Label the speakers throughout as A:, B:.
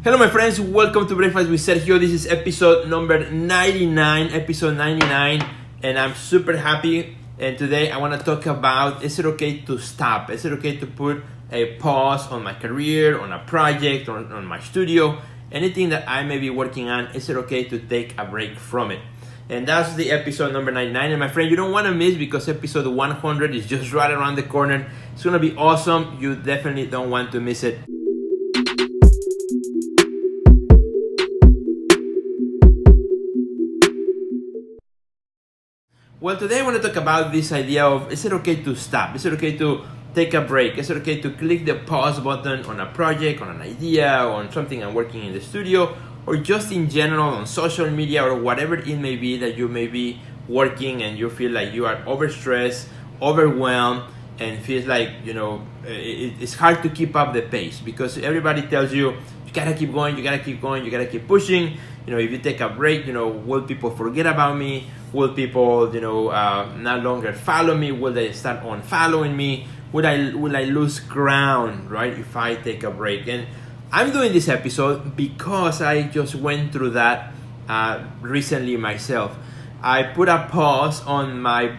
A: Hello my friends, welcome to Breakfast with Sergio. This is episode number 99, and I'm super happy. And today I want to talk about, is it okay to stop? Is it okay to put a pause on my career, on a project, on my studio, anything that I may be working on? Is it okay to take a break from it? And that's the episode number 99. And my friend, you don't want to miss, because episode 100 is just right around the corner. It's going to be awesome. You definitely don't want to miss it. Well, today I want to talk about this idea of, is it okay to stop? Is it okay to take a break? Is it okay to click the pause button on a project, on an idea, or on something I'm working in the studio, or just in general on social media, or whatever it may be that you may be working and you feel like you are overstressed, overwhelmed, and feels like, it's hard to keep up the pace because everybody tells you, you gotta keep going, you gotta keep going, you gotta keep pushing. If you take a break, will people forget about me? Will people, no longer follow me? Will they start unfollowing me? Will I lose ground, right, if I take a break? And I'm doing this episode because I just went through that recently myself. I put a pause on my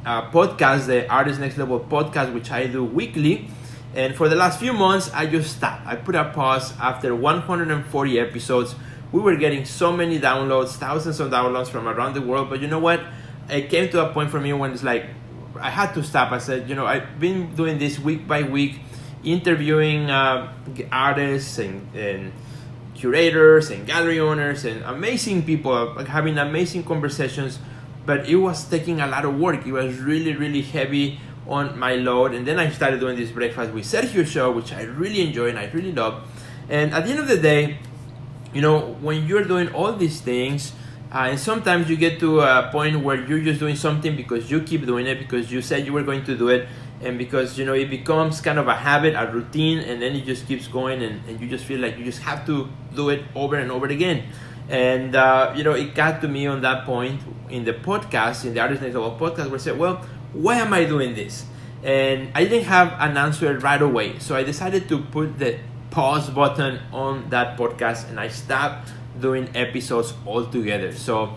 A: podcast, the Artist Next Level podcast, which I do weekly. And for the last few months, I just stopped. I put a pause after 140 episodes. We were getting so many downloads, thousands of downloads from around the world. But you know what? It came to a point for me when it's like, I had to stop. I said, I've been doing this week by week, interviewing artists and curators and gallery owners and amazing people, having amazing conversations. But it was taking a lot of work. It was really, really heavy on my load. And then I started doing this Breakfast with Sergio show, which I really enjoy and I really love. And at the end of the day, when you're doing all these things, and sometimes you get to a point where you're just doing something because you keep doing it, because you said you were going to do it, and because, it becomes kind of a habit, a routine, and then it just keeps going, and you just feel like you just have to do it over and over again. And, it got to me on that point in the podcast, in the Artist Next Level podcast, where I said, well, why am I doing this? And I didn't have an answer right away. So I decided to put the pause button on that podcast, and I stopped doing episodes altogether. So,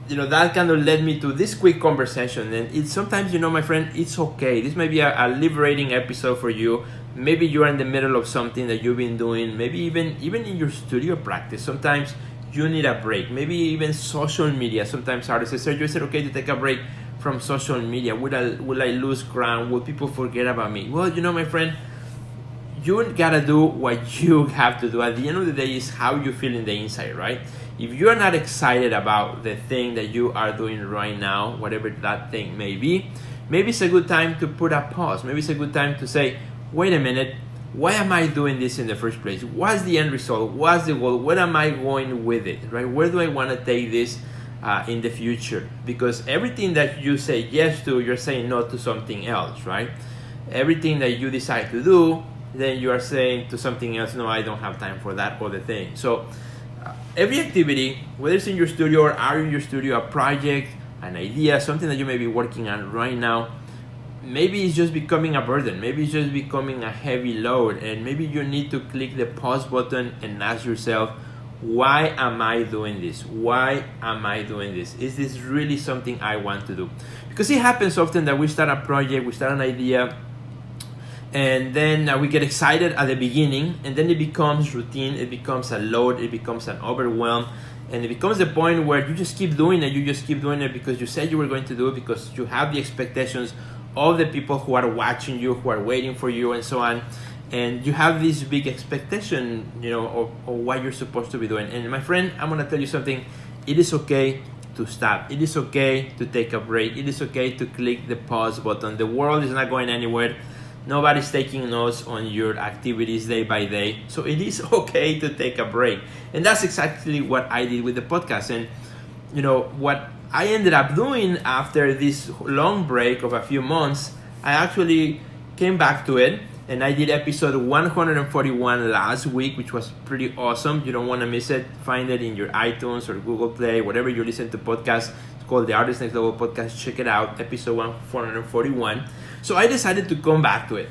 A: that kind of led me to this quick conversation. And it's sometimes, my friend, it's okay. This may be a liberating episode for you. Maybe you're in the middle of something that you've been doing, maybe even in your studio practice. Sometimes you need a break. Maybe even social media. Sometimes artists say, Sergio, is it okay to take a break from social media? Will I lose ground? Will people forget about me? Well, my friend, you gotta do what you have to do. At the end of the day, is how you feel in the inside, right? If you're not excited about the thing that you are doing right now, whatever that thing may be, maybe it's a good time to put a pause. Maybe it's a good time to say, wait a minute, why am I doing this in the first place? What's the end result? What's the goal? Where am I going with it, right? Where do I want to take this in the future? Because everything that you say yes to, you're saying no to something else, right? Everything that you decide to do, then you are saying to something else, no, I don't have time for that other thing. So every activity, whether it's in your studio or out in your studio, a project, an idea, something that you may be working on right now, maybe it's just becoming a burden. Maybe it's just becoming a heavy load. And maybe you need to click the pause button and ask yourself, why am I doing this? Why am I doing this? Is this really something I want to do? Because it happens often that we start a project, we start an idea, and then we get excited at the beginning, and then it becomes routine, it becomes a load, it becomes an overwhelm, and it becomes the point where you just keep doing it because you said you were going to do it, because you have the expectations of the people who are watching you, who are waiting for you, and so on. And you have this big expectation, of what you're supposed to be doing. And my friend, I'm going to tell you something. It is okay to stop. It is okay to take a break. It is okay to click the pause button. The world is not going anywhere. Nobody's taking notes on your activities day by day. So it is okay to take a break. And that's exactly what I did with the podcast. And, what I ended up doing after this long break of a few months, I actually came back to it. And I did episode 141 last week, which was pretty awesome. You don't want to miss it. Find it in your iTunes or Google Play, whatever you listen to podcasts. It's called the Artist Next Level Podcast. Check it out, episode 441. So I decided to come back to it.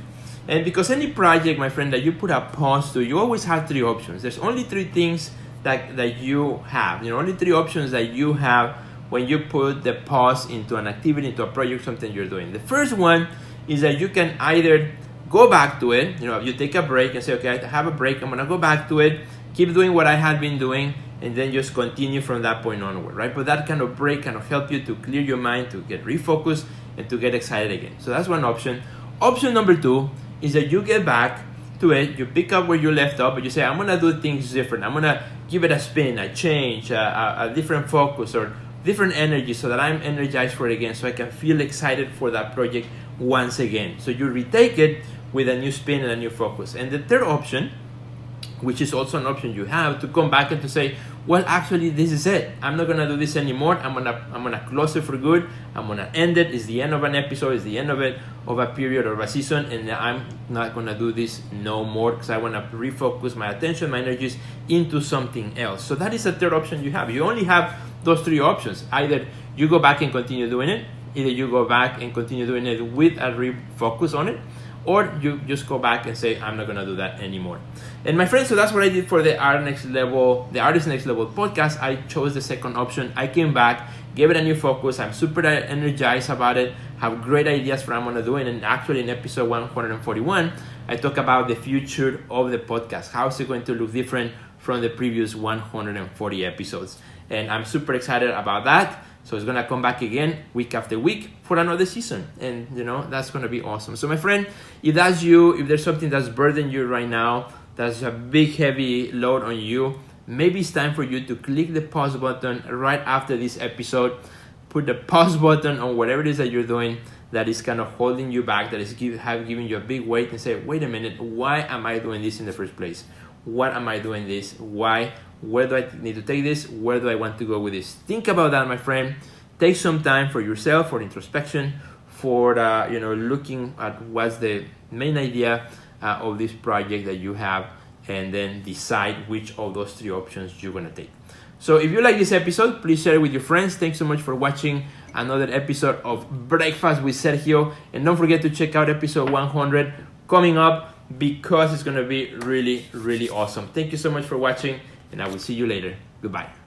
A: And because any project, my friend, that you put a pause to, you always have three options. There's only three things that you have. Only three options that you have when you put the pause into an activity, into a project, something you're doing. The first one is that you can either go back to it. You take a break and say, okay, I have a break. I'm gonna go back to it, keep doing what I had been doing, and then just continue from that point onward, right? But that kind of break kind of help you to clear your mind, to get refocused, and to get excited again. So that's one option. Option number two is that you get back to it, you pick up where you left off, but you say, I'm gonna do things different. I'm gonna give it a spin, a change, a different focus, or different energy, so that I'm energized for it again, so I can feel excited for that project once again. So you retake it with a new spin and a new focus. And the third option, which is also an option you have, to come back and to say, well, actually, this is it. I'm not gonna do this anymore. I'm gonna close it for good. I'm gonna end it. It's the end of an episode. It's the end of a period or a season, and I'm not gonna do this no more, because I wanna refocus my attention, my energies into something else. So that is the third option you have. You only have those three options. Either you go back and continue doing it, either you go back and continue doing it with a refocus on it, or you just go back and say, I'm not gonna do that anymore. And my friends, so that's what I did for the Artist Next Level podcast. I chose the second option. I came back, gave it a new focus. I'm super energized about it, have great ideas for what I'm gonna do. And actually in episode 141, I talk about the future of the podcast. How is it going to look different from the previous 140 episodes? And I'm super excited about that. So it's gonna come back again week after week for another season, and that's gonna be awesome. So my friend, if that's you, if there's something that's burdening you right now, that's a big heavy load on you, maybe it's time for you to click the pause button right after this episode. Put the pause button on whatever it is that you're doing that is kind of holding you back, that is giving you a big weight, and say, wait a minute, why am I doing this in the first place? What am I doing this? Why? Where do I need to take this? Where do I want to go with this? Think about that, my friend. Take some time for yourself, for introspection, for looking at what's the main idea of this project that you have, and then decide which of those three options you're gonna take. So if you like this episode, please share it with your friends. Thanks so much for watching another episode of Breakfast with Sergio, and don't forget to check out episode 100 coming up, because it's gonna be really, really awesome. Thank you so much for watching, and I will see you later. Goodbye.